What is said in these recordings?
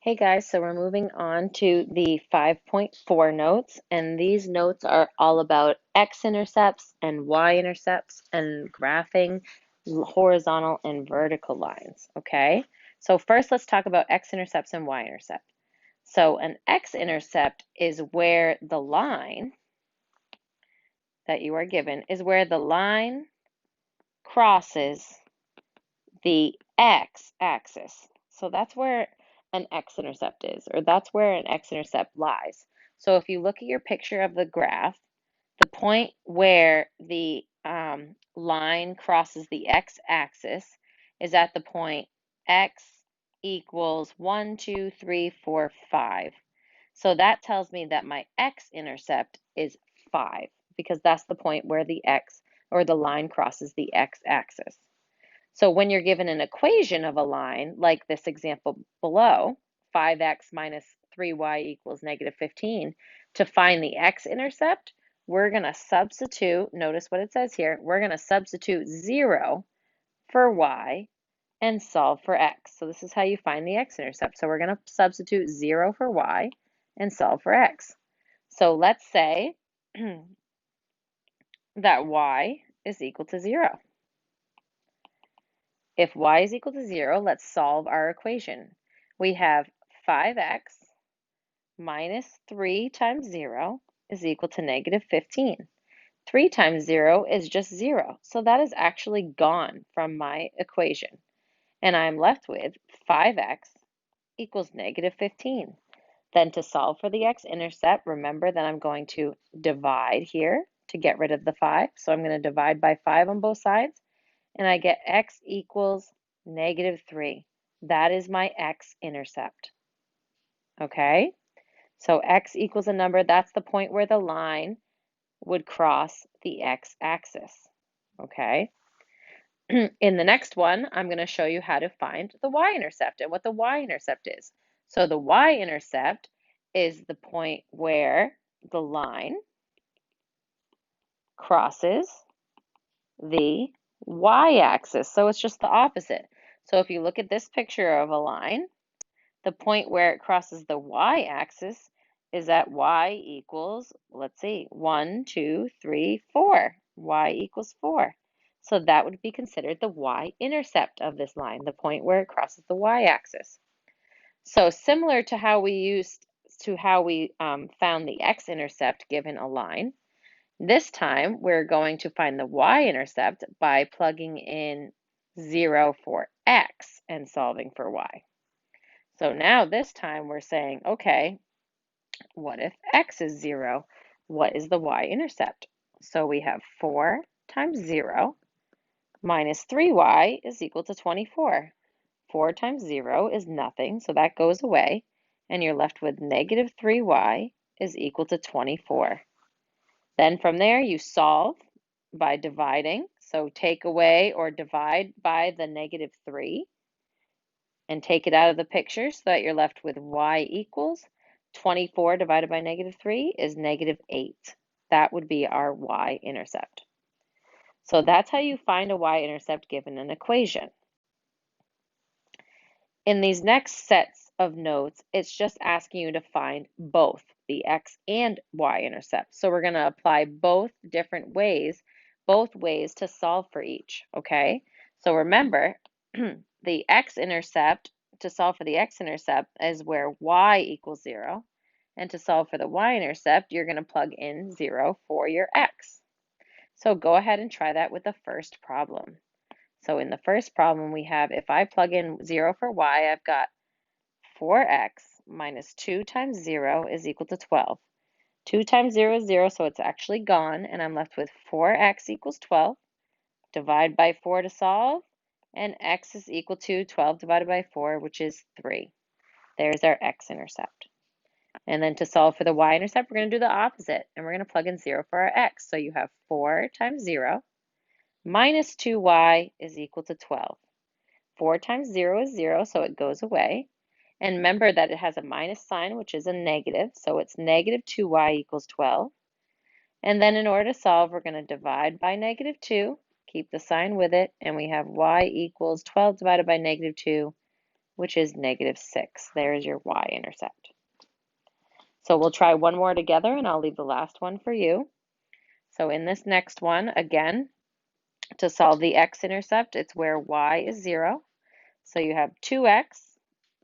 Hey guys, so we're moving on to the 5.4 notes, and these notes are all about x-intercepts and y-intercepts and graphing horizontal and vertical lines, okay? So first let's talk about x-intercepts and y-intercept. So an x-intercept is where the line that you are given is where the line crosses the x-axis. So that's where an x-intercept is, or that's where an x-intercept lies. So if you look at your picture of the graph, the point where the line crosses the x-axis is at the point x equals 1, 2, 3, 4, 5. So that tells me that my x-intercept is 5 because that's the point where the x or the line crosses the x-axis. So when you're given an equation of a line, like this example below, 5x minus 3y equals negative 15, to find the x-intercept, we're going to substitute, notice what it says here, we're going to substitute 0 for y and solve for x. So this is how you find the x-intercept. So we're going to substitute 0 for y and solve for x. So let's say that y is equal to 0. If y is equal to 0, let's solve our equation. We have 5x minus 3 times 0 is equal to negative 15. 3 times 0 is just 0, so that is actually gone from my equation. And I'm left with 5x equals negative 15. Then to solve for the x-intercept, remember that I'm going to divide here to get rid of the 5. So I'm going to divide by 5 on both sides, and I get x equals negative 3. That is my x-intercept. Okay? So x equals a number. That's the point where the line would cross the x-axis. Okay? In the next one, I'm going to show you how to find the y-intercept and what the y-intercept is. So the y-intercept is the point where the line crosses the y-axis. So it's just the opposite. So if you look at this picture of a line, the point where it crosses the y-axis is at y equals, let's see, 1, 2, 3, 4. Y equals 4. So that would be considered the y-intercept of this line, the point where it crosses the y-axis. So similar to how we found the x-intercept given a line, this time we're going to find the y-intercept by plugging in 0 for x and solving for y. So now this time we're saying, okay, what if x is 0? What is the y-intercept? So we have 4 times 0 minus 3y is equal to 24. 4 times 0 is nothing, so that goes away, and you're left with negative 3y is equal to 24. Then from there you solve by dividing, so take away or divide by the negative 3 and take it out of the picture so that you're left with y equals 24 divided by negative 3 is negative 8. That would be our y-intercept. So that's how you find a y-intercept given an equation. In these next sets of notes, it's just asking you to find both the x and y-intercept. So we're going to apply both ways to solve for each, okay? So remember, the x-intercept, to solve for the x-intercept is where y equals 0. And to solve for the y-intercept, you're going to plug in 0 for your x. So go ahead and try that with the first problem. So in the first problem, we have, if I plug in 0 for y, I've got 4x minus 2 times 0 is equal to 12. 2 times 0 is 0, so it's actually gone, and I'm left with 4x equals 12. Divide by 4 to solve, and x is equal to 12 divided by 4, which is 3. There's our x-intercept. And then to solve for the y-intercept, we're going to do the opposite, and we're going to plug in 0 for our x. So you have 4 times 0 minus 2y is equal to 12. 4 times 0 is 0, so it goes away. And remember that it has a minus sign, which is a negative, so it's negative 2y equals 12. And then in order to solve, we're going to divide by negative 2, keep the sign with it, and we have y equals 12 divided by negative 2 which is -6. There's your y-intercept. So we'll try one more together, and I'll leave the last one for you. So in this next one, again, to solve the x-intercept, it's where y is 0. So you have 2x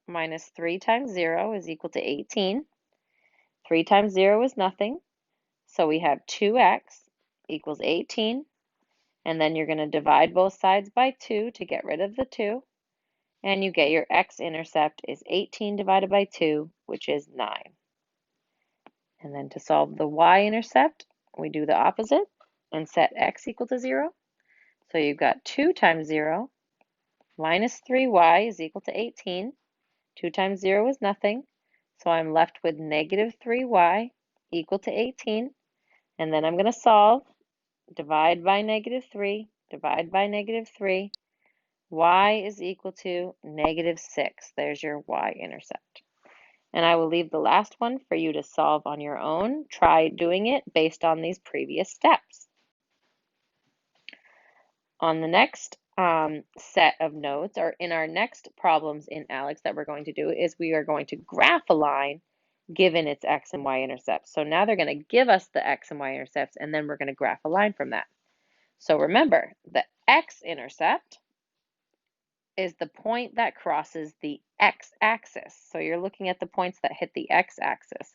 minus 3 times 0 is equal to 18. 3 times 0 is nothing. So we have 2x equals 18. And then you're going to divide both sides by 2 to get rid of the 2. And you get your x-intercept is 18 divided by 2, which is 9. And then to solve the y-intercept, we do the opposite and set x equal to 0. So you've got 2 times 0 minus 3y is equal to 18. 2 times 0 is nothing. So I'm left with -3y equal to 18. And then I'm going to solve. Divide by -3, divide by -3. Y is equal to -6. There's your y-intercept. And I will leave the last one for you to solve on your own. Try doing it based on these previous steps. On the next set of notes, or in our next problems in ALEKS that we're going to do, is we are going to graph a line given its x and y intercepts. So now they're going to give us the x and y intercepts, and then we're going to graph a line from that. So remember, the x-intercept is the point that crosses the x-axis. So you're looking at the points that hit the x-axis.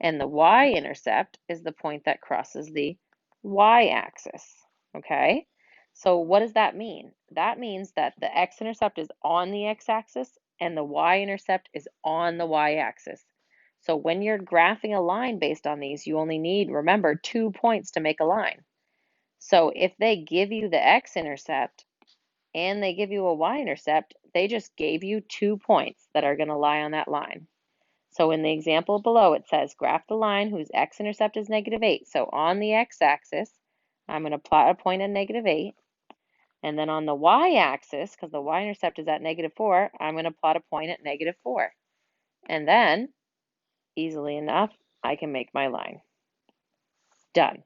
And the y-intercept is the point that crosses the y-axis. Okay? So what does that mean? That means that the x-intercept is on the x-axis and the y-intercept is on the y-axis. So when you're graphing a line based on these, you only need, remember, 2 points to make a line. So if they give you the x-intercept and they give you a y-intercept, they just gave you 2 points that are going to lie on that line. So in the example below, it says graph the line whose x-intercept is -8. So on the x-axis, I'm going to plot a point at -8. And then on the y-axis, because the y-intercept is at -4, I'm going to plot a point at -4. And then, easily enough, I can make my line. Done.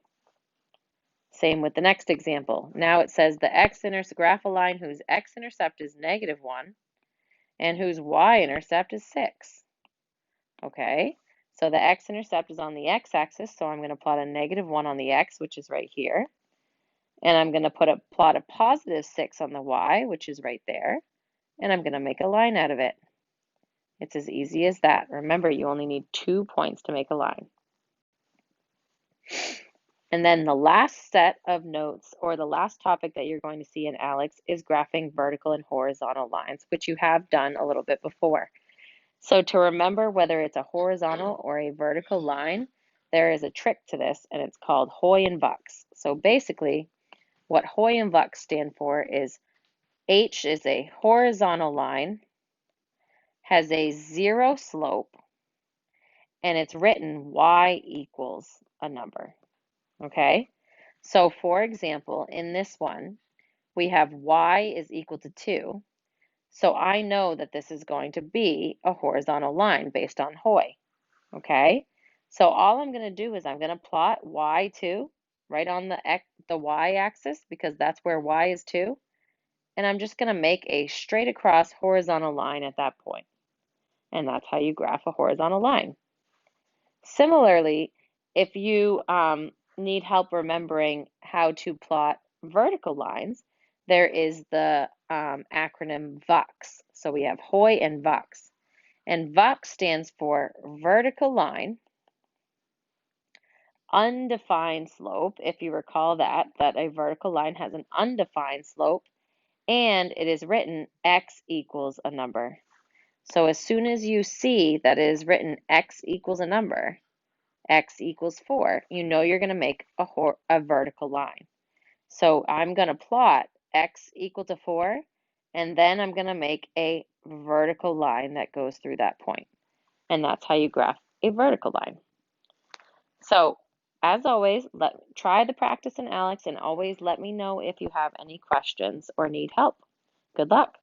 Same with the next example. Now it says the x-intercept, graph a line whose x-intercept is -1 and whose y-intercept is 6. Okay, so the x-intercept is on the x-axis, so I'm going to plot a -1 on the x, which is right here. And I'm going to plot a +6 on the y, which is right there. And I'm going to make a line out of it. It's as easy as that. Remember, you only need 2 points to make a line. And then the last set of notes, or the last topic that you're going to see in ALEKS, is graphing vertical and horizontal lines, which you have done a little bit before. So to remember whether it's a horizontal or a vertical line, there is a trick to this, and it's called Hoy and Vux. So basically, what Hoy and Vux stand for is H is a horizontal line, has a 0 slope, and it's written y equals a number. Okay? So for example, in this one, we have y is equal to 2. So I know that this is going to be a horizontal line based on Hoy. Okay? So all I'm going to do is I'm going to plot y2 right on the y-axis, because that's where y is 2. And I'm just going to make a straight across horizontal line at that point. And that's how you graph a horizontal line. Similarly, if you need help remembering how to plot vertical lines, there is the acronym VUX. So we have Hoy and VUX. And VUX stands for vertical line, undefined slope. If you recall that a vertical line has an undefined slope, and it is written x equals a number. So as soon as you see that it is written x equals a number, x equals 4, you know you're going to make a vertical line. So I'm going to plot x equal to 4, and then I'm going to make a vertical line that goes through that point. And that's how you graph a vertical line. So as always, try the practice in ALEKS, and always let me know if you have any questions or need help. Good luck.